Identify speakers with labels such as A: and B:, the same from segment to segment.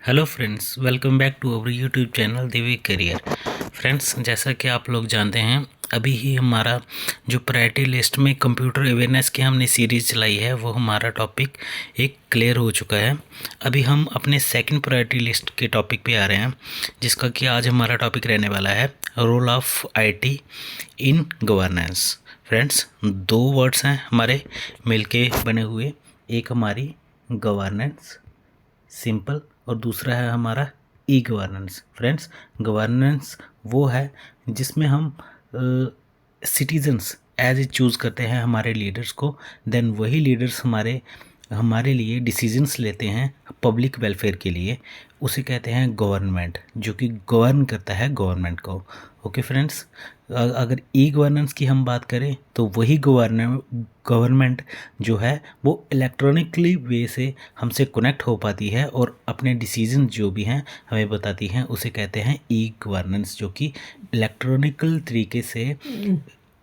A: Hello friends, welcome back to our YouTube channel Divya career. Friends, जैसा कि आप लोग जानते हैं, अभी ही हमारा जो प्रायोरिटी लिस्ट में कंप्यूटर अवेयरनेस की हमने सीरीज़ चलाई है वो हमारा टॉपिक एक क्लियर हो चुका है। अभी हम अपने सेकंड प्रायोरिटी लिस्ट के टॉपिक पे आ रहे हैं, जिसका कि आज हमारा टॉपिक रहने वाला है role of IT in governance. Friends, दो वर्ड्स हैं हमारे मिलके बने हुए, एक हमारी गवर्नेंस सिंपल और दूसरा है हमारा ई गवर्नेंस। फ्रेंड्स, गवर्नेंस वो है जिसमें हम सिटीजन्स एज ए चूज़ करते हैं हमारे लीडर्स को, देन वही लीडर्स हमारे हमारे लिए डिसीजंस लेते हैं पब्लिक वेलफेयर के लिए। उसे कहते हैं गवर्नमेंट, जो कि गवर्न करता है गवर्नमेंट को। ओके फ्रेंड्स, अगर ई गवर्नेंस की हम बात करें तो वही गवर्नमेंट जो है वो इलेक्ट्रॉनिकली वे से हमसे कनेक्ट हो पाती है और अपने डिसीजन जो भी हैं हमें बताती हैं, उसे कहते हैं ई गवर्नेंस, जो कि इलेक्ट्रॉनिकल तरीके से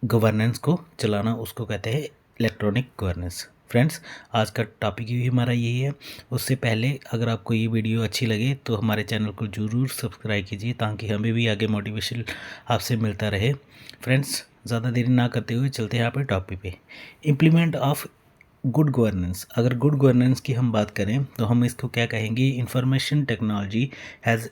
A: गवर्नेंस को चलाना, उसको कहते हैं इलेक्ट्रॉनिक गवर्नेंस। फ्रेंड्स, आज का टॉपिक भी हमारा यही है। उससे पहले अगर आपको ये वीडियो अच्छी लगे तो हमारे चैनल को ज़रूर सब्सक्राइब कीजिए, ताकि हमें भी आगे मोटिवेशन आपसे मिलता रहे। फ्रेंड्स, ज़्यादा देरी ना करते हुए चलते हैं यहाँ पर टॉपिक पे। Implement of good governance. अगर गुड गवर्नेंस की हम बात करें तो हम इसको क्या कहेंगे? Information technology has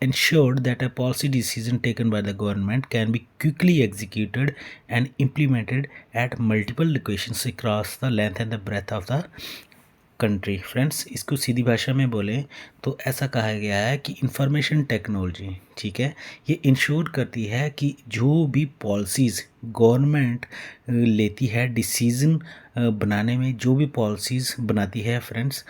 A: ensured that a policy decision taken by the government can be quickly executed and implemented at multiple locations across the length and the breadth of the country. Friends, इसको सीधी भाषा में बोलें तो ऐसा कहा गया है कि इंफॉर्मेशन टेक्नोलॉजी, ठीक है, ये इंश्योर करती है कि जो भी पॉलिसीज़ गवर्नमेंट लेती है डिसीज़न बनाने में, जो भी पॉलिसीज़ बनाती है फ्रेंड्स,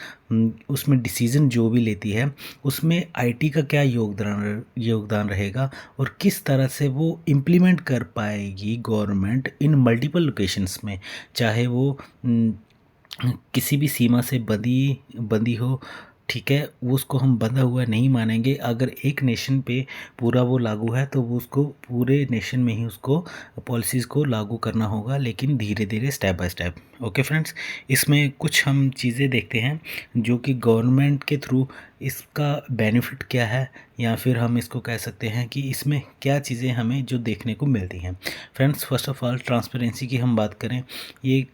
A: उसमें डिसीज़न जो भी लेती है उसमें आईटी का क्या योगदान रहेगा और किस तरह से वो इम्प्लीमेंट कर पाएगी गवर्नमेंट इन मल्टीपल लोकेशंस में, चाहे वो किसी भी सीमा से बंदी हो, ठीक है, वो उसको हम बंधा हुआ नहीं मानेंगे। अगर एक नेशन पे पूरा वो लागू है तो वो उसको पूरे नेशन में ही उसको पॉलिसीज़ को लागू करना होगा, लेकिन धीरे धीरे step by step. Okay friends, इसमें कुछ हम चीज़ें देखते हैं जो कि गवर्नमेंट के थ्रू इसका बेनिफिट क्या है, या फिर हम इसको कह सकते हैं कि इसमें क्या चीज़ें हमें जो देखने को मिलती हैं। Friends, first of all transparency की हम बात करें, ये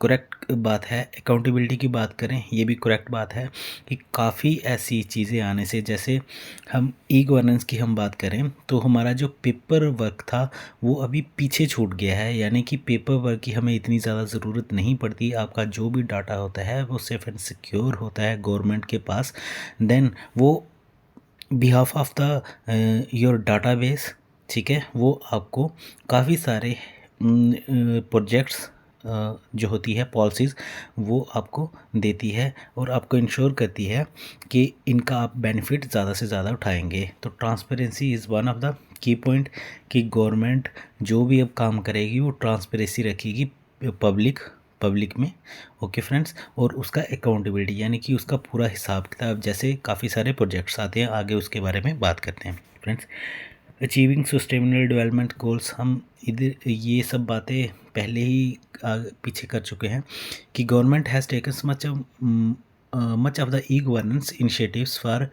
A: करेक्ट बात है। अकाउंटेबिलिटी की बात करें, ये भी करेक्ट बात है कि काफ़ी ऐसी चीज़ें आने से, जैसे हम ई गवर्नेंस की हम बात करें तो हमारा जो पेपर वर्क था वो अभी पीछे छूट गया है, यानी कि पेपर वर्क की हमें इतनी ज़्यादा ज़रूरत नहीं पड़ती। आपका जो भी डाटा होता है वो सेफ एंड सिक्योर होता है गवर्नमेंट के पास, देन वो behalf of the your database, ठीक है, वो आपको काफ़ी सारे प्रोजेक्ट्स जो होती है पॉलिसीज़ वो आपको देती है और आपको इंश्योर करती है कि इनका आप बेनिफिट ज़्यादा से ज़्यादा उठाएंगे। तो transparency is one of the key point कि गवर्नमेंट जो भी अब काम करेगी वो ट्रांसपेरेंसी रखेगी पब्लिक में। ओके फ्रेंड्स, और उसका अकाउंटेबिलिटी, यानी कि उसका पूरा हिसाब किताब, जैसे काफ़ी सारे प्रोजेक्ट्स आते हैं, आगे उसके बारे में बात करते हैं। Friends, achieving sustainable development goals, हम इधर ये सब बातें पहले ही पीछे कर चुके हैं कि government has taken much of the e governance initiatives for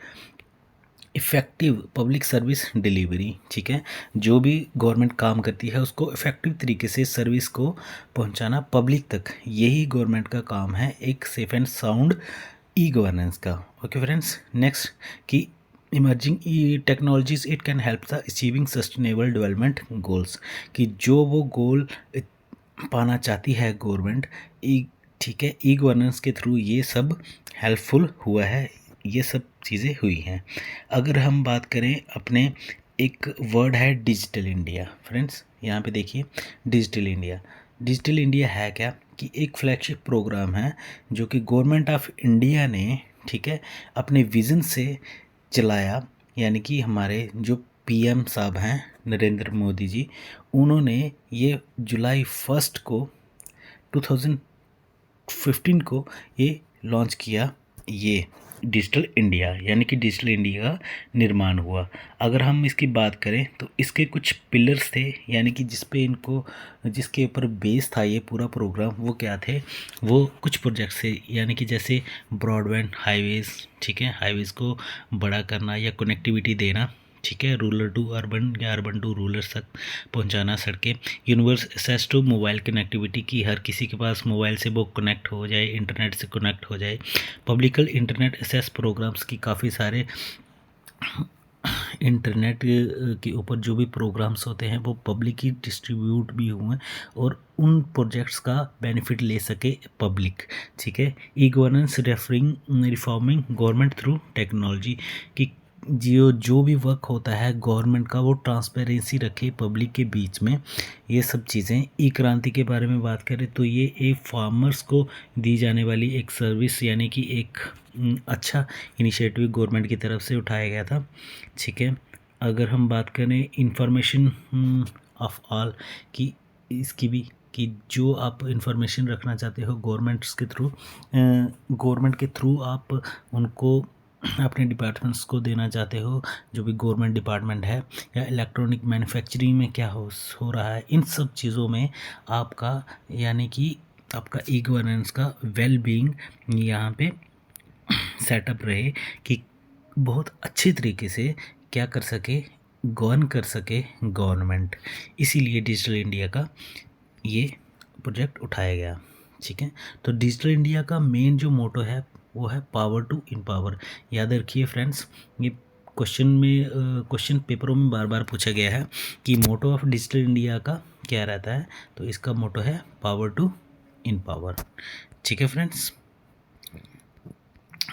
A: effective public service delivery, ठीक है, जो भी गवर्नमेंट काम करती है उसको इफ़ेक्टिव तरीके से सर्विस को पहुंचाना पब्लिक तक, यही गवर्नमेंट का काम है, एक safe and sound e governance का। ओके फ्रेंड्स, नेक्स्ट कि emerging technologies it can help the achieving sustainable development goals, कि जो वो गोल पाना चाहती है गवर्नमेंट, ठीक है, ई गवर्नेंस के थ्रू ये सब हेल्पफुल हुआ है, ये सब चीज़ें हुई हैं। अगर हम बात करें अपने, एक वर्ड है डिजिटल इंडिया। फ्रेंड्स, यहाँ पे देखिए, डिजिटल इंडिया है क्या कि एक फ्लैगशिप प्रोग्राम है जो कि गवर्नमेंट ऑफ इंडिया ने, ठीक है, अपने विज़न से चलाया, यानी कि हमारे जो पीएम साहब हैं नरेंद्र मोदी जी, उन्होंने ये जुलाई 1 को 2015 को ये लॉन्च किया, ये डिजिटल इंडिया, यानी कि डिजिटल इंडिया का निर्माण हुआ। अगर हम इसकी बात करें तो इसके कुछ पिलर्स थे, यानी कि जिसके ऊपर बेस था ये पूरा प्रोग्राम, वो क्या थे, वो कुछ प्रोजेक्ट्स थे, यानी कि जैसे ब्रॉडबैंड हाईवेज़, ठीक है, हाईवेज़ को बड़ा करना या कनेक्टिविटी देना, ठीक है, रूरल टू अर्बन या अर्बन टू रूरल तक पहुंचाना सड़कें, universal access to mobile connectivity की हर किसी के पास मोबाइल से वो कनेक्ट हो जाए, इंटरनेट से कनेक्ट हो जाए, पब्लिकल इंटरनेट एक्सेस प्रोग्राम्स की काफ़ी सारे इंटरनेट के ऊपर जो भी प्रोग्राम्स होते हैं वो पब्लिक ही डिस्ट्रीब्यूट भी हुए और उन प्रोजेक्ट्स का बेनिफिट ले सके पब्लिक, ठीक है। E governance reforming government through technology की जो भी वर्क होता है गवर्नमेंट का, वो ट्रांसपेरेंसी रखे पब्लिक के बीच में, ये सब चीज़ें। ई क्रांति के बारे में बात करें तो ये एक फार्मर्स को दी जाने वाली एक सर्विस, यानी कि एक अच्छा इनिशिएटिव गवर्नमेंट की तरफ से उठाया गया था, ठीक है। अगर हम बात करें इंफॉर्मेशन ऑफ ऑल की, इसकी भी, कि जो आप इंफॉर्मेशन रखना चाहते हो गवर्नमेंट के थ्रू आप उनको अपने डिपार्टमेंट्स को देना चाहते हो, जो भी गवर्नमेंट डिपार्टमेंट है, या इलेक्ट्रॉनिक मैन्युफैक्चरिंग में क्या हो रहा है, इन सब चीज़ों में आपका, यानी कि आपका ई गवर्नेंस का वेल बीइंग यहाँ पे सेटअप रहे कि बहुत अच्छे तरीके से क्या कर सके, गवर्न कर सके गवर्नमेंट। इसीलिए डिजिटल इंडिया का ये प्रोजेक्ट उठाया गया, ठीक है। तो डिजिटल इंडिया का मेन जो मोटो है वो है पावर टू एम्पावर। याद रखिए फ्रेंड्स, ये क्वेश्चन पेपरों में बार बार पूछा गया है कि मोटो ऑफ डिजिटल इंडिया का क्या रहता है, तो इसका मोटो है पावर टू एम्पावर, ठीक है फ्रेंड्स।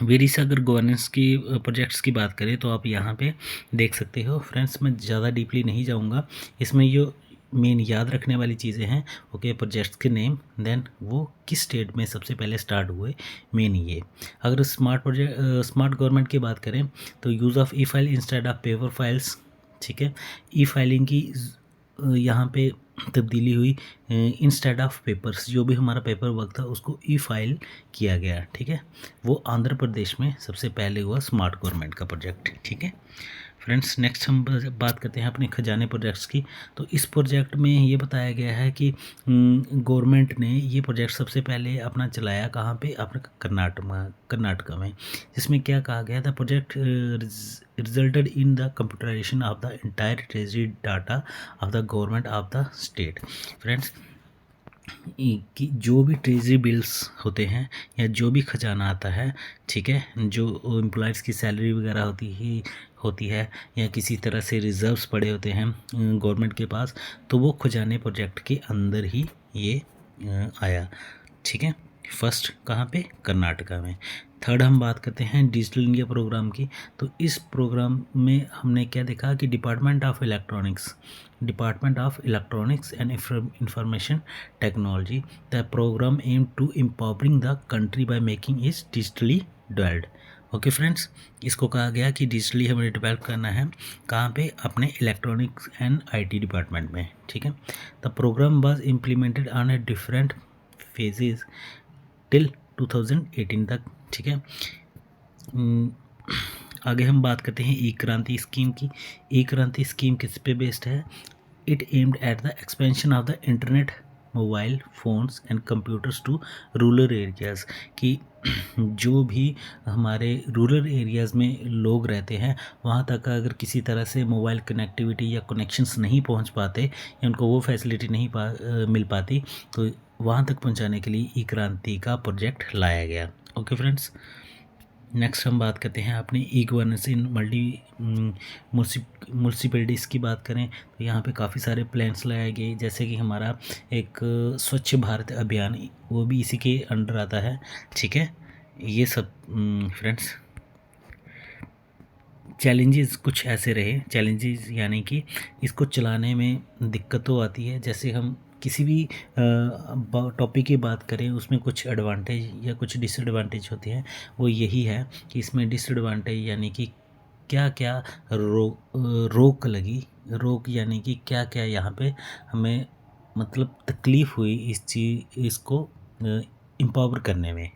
A: वेरियस अगर गवर्नेंस की प्रोजेक्ट्स की बात करें तो आप यहाँ पे देख सकते हो फ्रेंड्स, मैं ज़्यादा डीपली नहीं जाऊँगा इसमें। जो मेन याद रखने वाली चीज़ें हैं, ओके, प्रोजेक्ट्स के नेम, देन वो किस स्टेट में सबसे पहले स्टार्ट हुए, मेन ये। अगर स्मार्ट गवर्नमेंट की बात करें तो use of E file instead of paper files, ठीक है। ई फाइलिंग की यहाँ पे तब्दीली हुई, इंस्टेड ऑफ पेपर्स, जो भी हमारा पेपर वर्क था उसको ई फाइल किया गया, ठीक है। वो आंध्र प्रदेश में सबसे पहले हुआ स्मार्ट गवर्नमेंट का प्रोजेक्ट, ठीक है फ्रेंड्स। नेक्स्ट हम बात करते हैं अपने खजाने प्रोजेक्ट्स की। तो इस प्रोजेक्ट में ये बताया गया है कि गवर्नमेंट ने ये प्रोजेक्ट सबसे पहले अपना चलाया कहाँ पे, अपने कर्नाटक में, जिसमें क्या कहा गया था, project resulted in the computerisation of the entire treasury data of the government of the state. Friends, कि जो भी ट्रेजरी बिल्स होते हैं या जो भी खजाना आता है, ठीक है, जो एम्प्लॉयज़ की सैलरी वगैरह होती है या किसी तरह से रिजर्व्स पड़े होते हैं गवर्नमेंट के पास, तो वो खजाने प्रोजेक्ट के अंदर ही ये आया, ठीक है। फर्स्ट कहाँ पे, कर्नाटका में। थर्ड हम बात करते हैं डिजिटल इंडिया प्रोग्राम की। तो इस प्रोग्राम में हमने क्या देखा कि department of electronics and information technology, the programme aim to empowering the country by making is digitally developed. Okay friends, इसको कहा गया कि डिजिटली हमें डेवलप करना है, कहाँ पे, अपने इलेक्ट्रॉनिक्स एंड आईटी डिपार्टमेंट में, ठीक है। The programme was implemented on a different phases till 2018 तक, ठीक है। आगे हम बात करते हैं ई क्रांति स्कीम की। ई क्रांति स्कीम किस पे बेस्ड है? It aimed at the expansion of the internet, mobile phones and computers to rural areas, कि जो भी हमारे रूरल एरियाज़ में लोग रहते हैं वहाँ तक अगर किसी तरह से मोबाइल कनेक्टिविटी या कनेक्शंस नहीं पहुँच पाते या उनको वो फैसिलिटी नहीं मिल पाती, तो वहाँ तक पहुँचाने के लिए ई क्रांति का प्रोजेक्ट लाया गया। ओके फ्रेंड्स, नेक्स्ट हम बात करते हैं अपनी ई गवर्नेंस इन म्यूनसिपैलिटीज़ की बात करें तो यहाँ पे काफ़ी सारे प्लान्स लाए गए, जैसे कि हमारा एक स्वच्छ भारत अभियान, वो भी इसी के अंडर आता है, ठीक है। ये सब फ्रेंड्स चैलेंजेस कुछ ऐसे रहे, चैलेंजेस यानी कि इसको चलाने में दिक्कत तो आती है, जैसे हम किसी भी टॉपिक की बात करें उसमें कुछ एडवांटेज या कुछ डिसएडवांटेज होते हैं। वो यही है कि इसमें डिसएडवांटेज यानी कि क्या क्या रोक यानी कि क्या क्या यहाँ पे हमें मतलब तकलीफ़ हुई इसको एम्पावर करने में।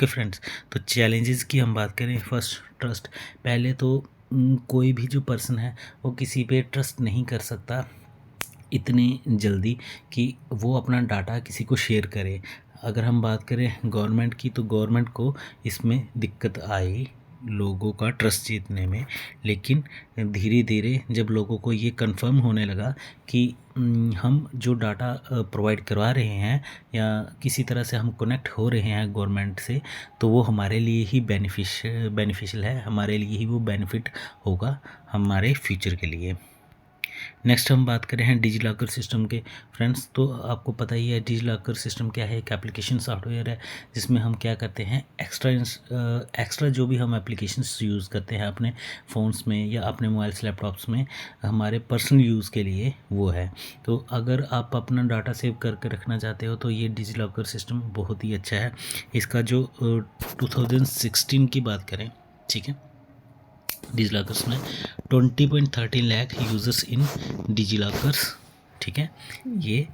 A: ओके फ्रेंड्स, तो चैलेंजेस की हम बात करें। First, trust. पहले तो कोई भी जो पर्सन है वो किसी पे ट्रस्ट नहीं कर सकता इतनी जल्दी कि वो अपना डाटा किसी को शेयर करे। अगर हम बात करें गवर्नमेंट की, तो गवर्नमेंट को इसमें दिक्कत आई लोगों का ट्रस्ट जीतने में, लेकिन धीरे धीरे जब लोगों को ये कंफर्म होने लगा कि हम जो डाटा प्रोवाइड करवा रहे हैं या किसी तरह से हम कनेक्ट हो रहे हैं गवर्नमेंट से, तो वो हमारे लिए ही बेनिफिशियल है, हमारे लिए ही वो बेनिफिट होगा हमारे फ्यूचर के लिए। नेक्स्ट हम बात करें हैं डिजिलॉकर सिस्टम के। फ्रेंड्स, तो आपको पता ही है डिजिलॉकर सिस्टम क्या है। एक एप्लीकेशन सॉफ्टवेयर है जिसमें हम क्या करते हैं, एक्स्ट्रा जो भी हम एप्लीकेशंस यूज़ करते हैं अपने फ़ोन्स में या अपने मोबाइल्स लैपटॉप्स में हमारे पर्सनल यूज़ के लिए, वो है। तो अगर आप अपना डाटा सेव करके रखना चाहते हो तो ये डिजिलॉकर सिस्टम बहुत ही अच्छा है। इसका जो 2016 की बात करें, ठीक है, डिजिलॉकर्स में 20.13 लाख यूज़र्स इन डिजिलॉकर्स, ठीक है, ये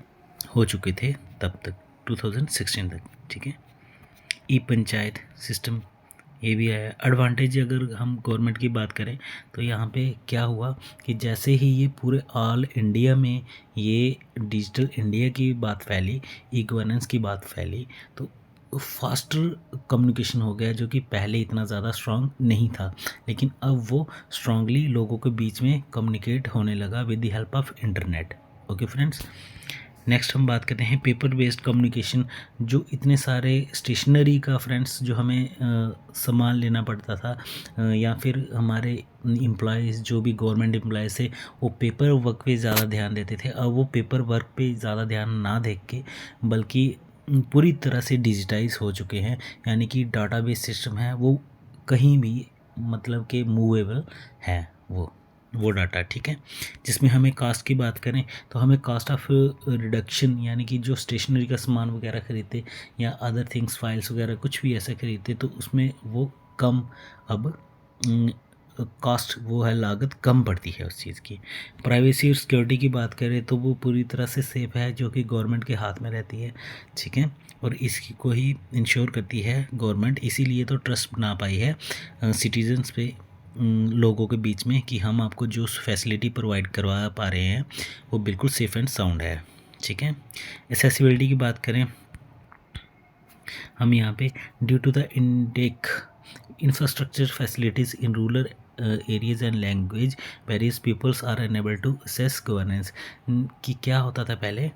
A: हो चुके थे तब तक 2016 तक, ठीक है। ई पंचायत सिस्टम ये भी आया। एडवांटेज अगर हम गवर्नमेंट की बात करें तो यहाँ पे क्या हुआ कि जैसे ही ये पूरे ऑल इंडिया में ये डिजिटल इंडिया की बात फैली, ई गवर्नेंस की बात फैली, तो फास्टर कम्युनिकेशन हो गया, जो कि पहले इतना ज़्यादा स्ट्रांग नहीं था, लेकिन अब वो स्ट्रांगली लोगों के बीच में कम्युनिकेट होने लगा with the help of internet. Okay friends, next हम बात करते हैं पेपर बेस्ड कम्युनिकेशन। जो इतने सारे स्टेशनरी का फ्रेंड्स जो हमें सामान लेना पड़ता था या फिर हमारे एम्प्लॉयज़ जो भी गवर्नमेंट एम्प्लॉयज़ थे वो पेपर वर्क पे ज़्यादा ध्यान देते थे। अब वो पेपर वर्क पे ज़्यादा ध्यान ना देख के बल्कि पूरी तरह से डिजिटाइज हो चुके हैं, यानी कि डाटाबेस सिस्टम है वो कहीं भी मतलब कि मूवेबल है वो डाटा, ठीक है। जिसमें हमें कास्ट की बात करें तो हमें कास्ट ऑफ रिडक्शन, यानी कि जो स्टेशनरी का सामान वगैरह खरीदते या अदर थिंग्स फाइल्स वगैरह कुछ भी ऐसा खरीदते तो उसमें वो कम अब कॉस्ट वो है, लागत कम पड़ती है उस चीज़ की। प्राइवेसी और सिक्योरिटी की बात करें तो वो पूरी तरह से सेफ है, जो कि गवर्नमेंट के हाथ में रहती है, ठीक है, और इसकी को ही इंश्योर करती है गवर्नमेंट। इसीलिए तो ट्रस्ट बना पाई है सिटीजन्स पे, लोगों के बीच में, कि हम आपको जो फैसिलिटी प्रोवाइड करवा पा रहे हैं वो बिल्कुल सेफ़ एंड साउंड है, ठीक है। एक्सेसिबिलिटी की बात करें हम यहाँ पे, due to the inadequate infrastructure facilities in rural areas and language various peoples are unable to access governance. कि क्या होता था पहले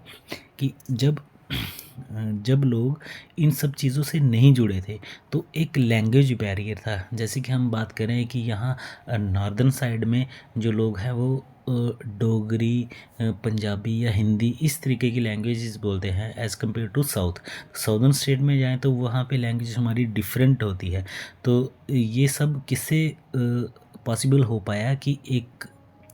A: कि जब लोग इन सब चीज़ों से नहीं जुड़े थे तो एक लैंग्वेज बैरियर था। जैसे कि हम बात करें कि यहाँ नॉर्दर्न साइड में जो लोग हैं वो डोगरी, पंजाबी या हिंदी इस तरीके की लैंग्वेजेस बोलते हैं as compared to southern state में जाएं तो वहाँ पे लैंग्वेज हमारी डिफरेंट होती है। तो ये सब किससे पॉसिबल हो पाया कि एक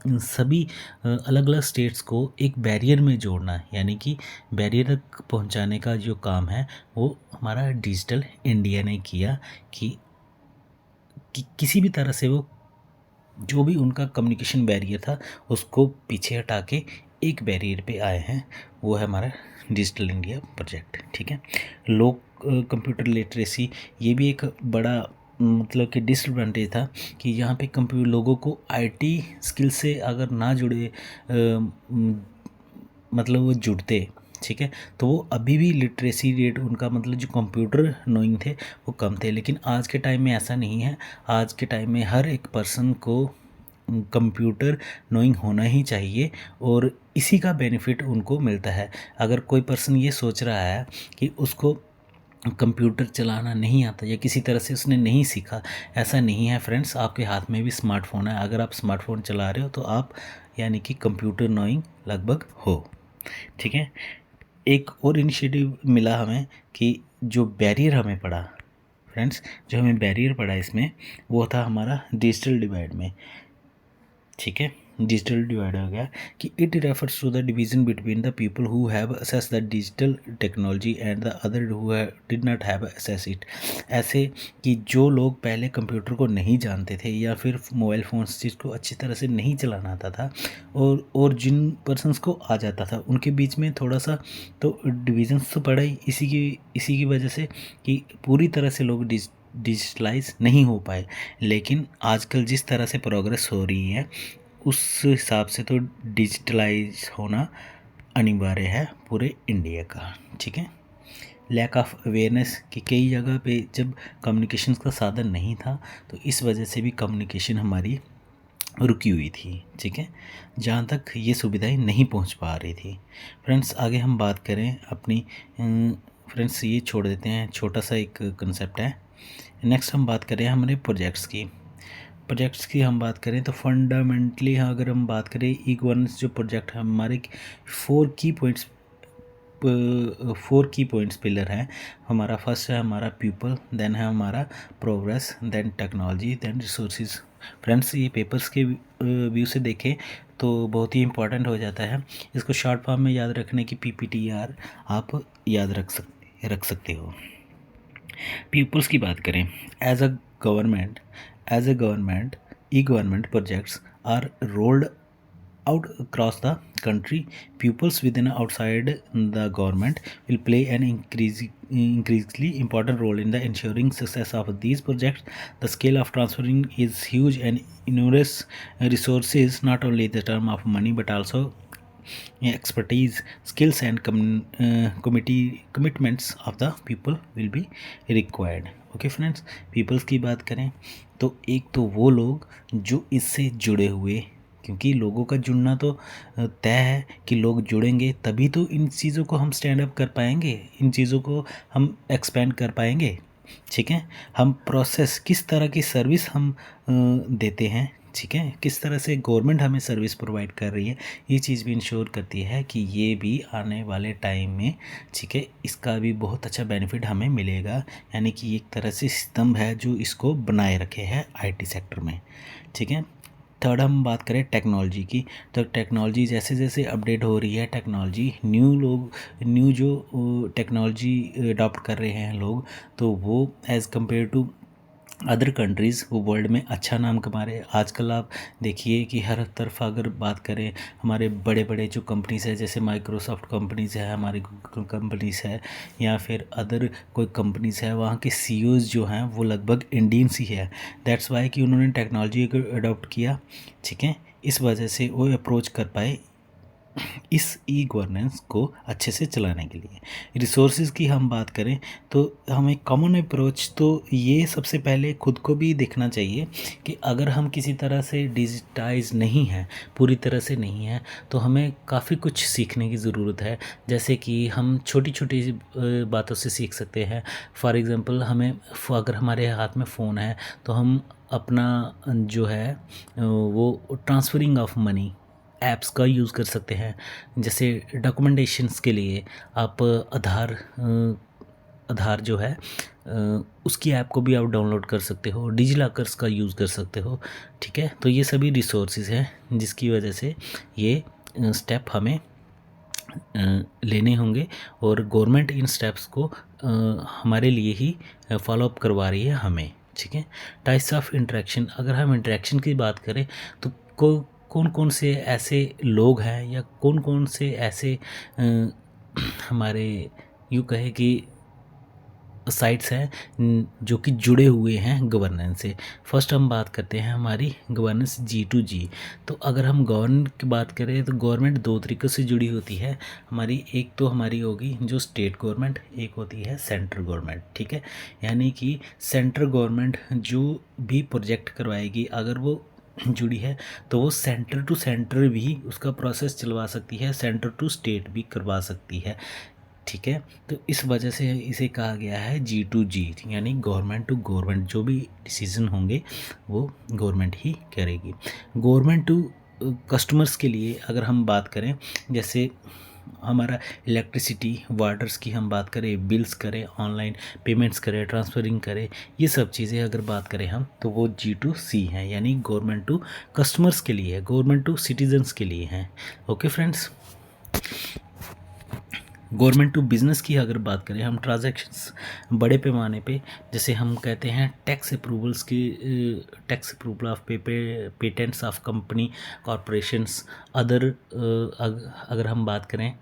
A: सभी अलग अलग स्टेट्स को एक बैरियर में जोड़ना, यानी कि बैरियर तक पहुंचाने का जो काम है वो हमारा डिजिटल इंडिया ने किया कि किसी भी तरह से वो जो भी उनका कम्युनिकेशन बैरियर था उसको पीछे हटा के एक बैरियर पे आए हैं, वो है हमारा डिजिटल इंडिया प्रोजेक्ट, ठीक है। लोग कंप्यूटर लिटरेसी, ये भी एक बड़ा मतलब कि डिसएडवांटेज था कि यहाँ पे कंप्यूटर लोगों को आईटी स्किल से अगर ना जुड़े मतलब वो जुड़ते, ठीक है, तो वो अभी भी लिटरेसी रेट उनका मतलब जो कंप्यूटर नोइंग थे वो कम थे। लेकिन आज के टाइम में ऐसा नहीं है। आज के टाइम में हर एक पर्सन को कंप्यूटर नोइंग होना ही चाहिए और इसी का बेनिफिट उनको मिलता है। अगर कोई पर्सन ये सोच रहा है कि उसको कंप्यूटर चलाना नहीं आता या किसी तरह से उसने नहीं सीखा, ऐसा नहीं है फ्रेंड्स। आपके हाथ में भी स्मार्टफोन है, अगर आप स्मार्टफोन चला रहे हो तो आप यानी कि कंप्यूटर नोइंग लगभग हो, ठीक है। एक और इनिशिएटिव मिला हमें कि जो बैरियर हमें पड़ा फ्रेंड्स, जो हमें बैरियर पड़ा इसमें वो था हमारा डिजिटल डिवाइड में, ठीक है। डिजिटल डिवाइड हो गया कि it refers to the division between the people who have access the digital technology and the other who did not have access it. ऐसे कि जो लोग पहले कंप्यूटर को नहीं जानते थे या फिर मोबाइल फ़ोन्स जिसको अच्छी तरह से नहीं चलाना आता था, और जिन पर्सनस को आ जाता था उनके बीच में थोड़ा सा तो डिविजन्स तो पड़ा ही, इसी की वजह से कि पूरी तरह से लोग डिजिटलाइज नहीं हो पाए। लेकिन आजकल जिस तरह से प्रोग्रेस हो रही है उस हिसाब से तो डिजिटलाइज होना अनिवार्य है पूरे इंडिया का। ठीक है, लैक ऑफ अवेयरनेस कि कई जगह पे जब कम्युनिकेशन का साधन नहीं था तो इस वजह से भी कम्युनिकेशन हमारी रुकी हुई थी। ठीक है, जहाँ तक ये सुविधाएं नहीं पहुँच पा रही थी। फ्रेंड्स, आगे हम बात करें अपनी फ्रेंड्स ये छोड़ देते हैं, छोटा सा एक कंसेप्ट है। नेक्स्ट हम बात करें हमारे प्रोजेक्ट्स की हम बात करें तो फंडामेंटली अगर हम बात करें ई गवर्नेंस जो प्रोजेक्ट है हमारे 4 की पॉइंट्स पिलर हैं हमारा। फर्स्ट है हमारा पीपल, देन है हमारा progress, then technology, then resources. Friends, ये पेपर्स के व्यू से देखें तो बहुत ही इंपॉर्टेंट हो जाता है। इसको शॉर्ट फॉर्म में याद रखने की PPTR आप याद रख सकते हो। पीपल्स की बात करें, as a government e government projects are rolled out across the country. Pupils within and outside the government will play an increasingly important role in the ensuring success of these projects. The scale of transferring is huge and enormous resources, not only the term of money but also expertise, skills and commitments of the people will be required. Okay friends, peoples की बात करें तो एक तो वो लोग जो इससे जुड़े हुए, क्योंकि लोगों का जुड़ना तो तय है कि लोग जुड़ेंगे तभी तो इन चीज़ों को हम स्टैंड अप कर पाएंगे, इन चीज़ों को हम एक्सपेंड कर पाएंगे। ठीक है, हम प्रोसेस किस तरह की सर्विस हम देते हैं, ठीक है, किस तरह से गवर्नमेंट हमें सर्विस प्रोवाइड कर रही है, ये चीज़ भी इंश्योर करती है कि ये भी आने वाले टाइम में, ठीक है, इसका भी बहुत अच्छा बेनिफिट हमें मिलेगा। यानी कि एक तरह से स्तंभ है जो इसको बनाए रखे है IT सेक्टर में। ठीक है, थर्ड हम बात करें टेक्नोलॉजी की, तो टेक्नोलॉजी जैसे जैसे अपडेट हो रही है, टेक्नोलॉजी न्यू जो टेक्नोलॉजी अडॉप्ट कर रहे हैं लोग, तो वो as compared to other countries वो वर्ल्ड में अच्छा नाम कमा रहे हैं। आजकल आप देखिए कि हर तरफ अगर बात करें हमारे बड़े बड़े जो कंपनीज़ है, जैसे माइक्रोसॉफ्ट कंपनीज़ है, हमारी गूगल कंपनीज़ है, या फिर अदर कोई कंपनीज़ है, वहाँ के CEOs जो हैं वो लगभग इंडियंस ही है। दैट्स वाई कि उन्होंने टेक्नोलॉजी को अडॉप्ट किया। ठीक है, इस वजह से वो अप्रोच कर पाए इस ई गवर्नेंस को अच्छे से चलाने के लिए। रिसोर्सेज की हम बात करें तो हमें कॉमन अप्रोच तो ये सबसे पहले खुद को भी देखना चाहिए कि अगर हम किसी तरह से डिजिटाइज नहीं हैं, पूरी तरह से नहीं हैं, तो हमें काफ़ी कुछ सीखने की ज़रूरत है। जैसे कि हम छोटी छोटी बातों से सीख सकते हैं। फॉर एग्ज़ाम्पल, हमें अगर हमारे हाथ में फ़ोन है तो हम अपना जो है वो ट्रांसफरिंग ऑफ मनी ऐप्स का यूज़ कर सकते हैं। जैसे डॉक्यूमेंटेशंस के लिए आप आधार जो है उसकी ऐप को भी आप डाउनलोड कर सकते हो, डिजिलॉकर्स का यूज़ कर सकते हो। ठीक है, तो ये सभी रिसोर्सेज हैं जिसकी वजह से ये स्टेप हमें लेने होंगे, और गवर्नमेंट इन स्टेप्स को हमारे लिए ही फॉलोअप करवा रही है हमें। ठीक है, टाइप्स ऑफ इंटरेक्शन, अगर हम इंटरेक्शन की बात करें तो कौन कौन से ऐसे लोग हैं या कौन कौन से ऐसे हमारे यूँ कहे कि साइट्स हैं जो कि जुड़े हुए हैं गवर्नेंस से। फर्स्ट हम बात करते हैं हमारी गवर्नेंस G2G। तो अगर हम गवर्नमेंट की बात करें तो गवर्नमेंट 2 तरीक़ों से जुड़ी होती है हमारी। एक तो हमारी होगी जो स्टेट गवर्नमेंट, एक होती है सेंट्रल गवर्नमेंट। ठीक है, यानी कि सेंट्रल गवर्नमेंट जो भी प्रोजेक्ट करवाएगी अगर वो जुड़ी है तो वो सेंटर टू सेंटर भी उसका प्रोसेस चलवा सकती है, सेंटर टू स्टेट भी करवा सकती है। ठीक है, तो इस वजह से इसे कहा गया है G2G, यानी गवर्नमेंट टू गवर्नमेंट, जो भी डिसीज़न होंगे वो गवर्नमेंट ही करेगी। गवर्नमेंट टू कस्टमर्स के लिए अगर हम बात करें, जैसे हमारा इलेक्ट्रिसिटी वाटर्स की हम बात करें, बिल्स करें, ऑनलाइन पेमेंट्स करें, ट्रांसफरिंग करें, ये सब चीज़ें अगर बात करें हम, तो वो G2C हैं, यानी गवर्नमेंट टू कस्टमर्स के लिए है, गवर्नमेंट टू सिटीजन्स के लिए हैं। Okay friends, government to business की अगर बात करें हम, ट्रांजैक्शंस बड़े पैमाने पे, जैसे हम कहते हैं टैक्स अप्रूवल्स की, tax approval of patents of company corporations, other अगर हम बात करें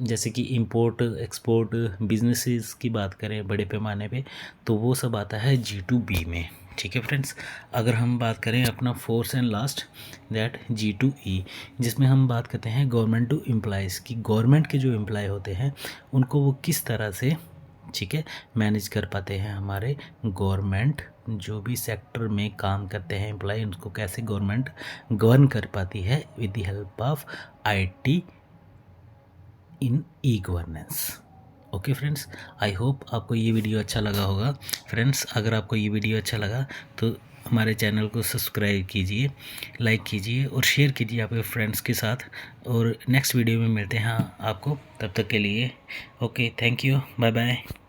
A: जैसे कि इंपोर्ट एक्सपोर्ट बिजनेसेस की बात करें बड़े पैमाने पे, तो वो सब आता है G2B में। ठीक है फ्रेंड्स, अगर हम बात करें अपना fourth and last that G2E, जिसमें हम बात करते हैं गवर्नमेंट टू एम्प्लॉयज़ की, गवर्नमेंट के जो एम्प्लॉय होते हैं उनको वो किस तरह से, ठीक है, मैनेज कर पाते हैं। हमारे गवर्नमेंट जो भी सेक्टर में काम करते हैं एम्प्लॉय, उनको कैसे गवर्नमेंट गवर्न कर पाती है with the help of IT in E-गवर्नेंस। ओके फ्रेंड्स, आई होप आपको ये वीडियो अच्छा लगा होगा। फ्रेंड्स, अगर आपको ये वीडियो अच्छा लगा तो हमारे चैनल को सब्सक्राइब कीजिए, लाइक कीजिए और शेयर कीजिए आपके फ्रेंड्स के साथ। और नेक्स्ट वीडियो में मिलते हैं आपको, तब तक के लिए okay, thank you, bye bye.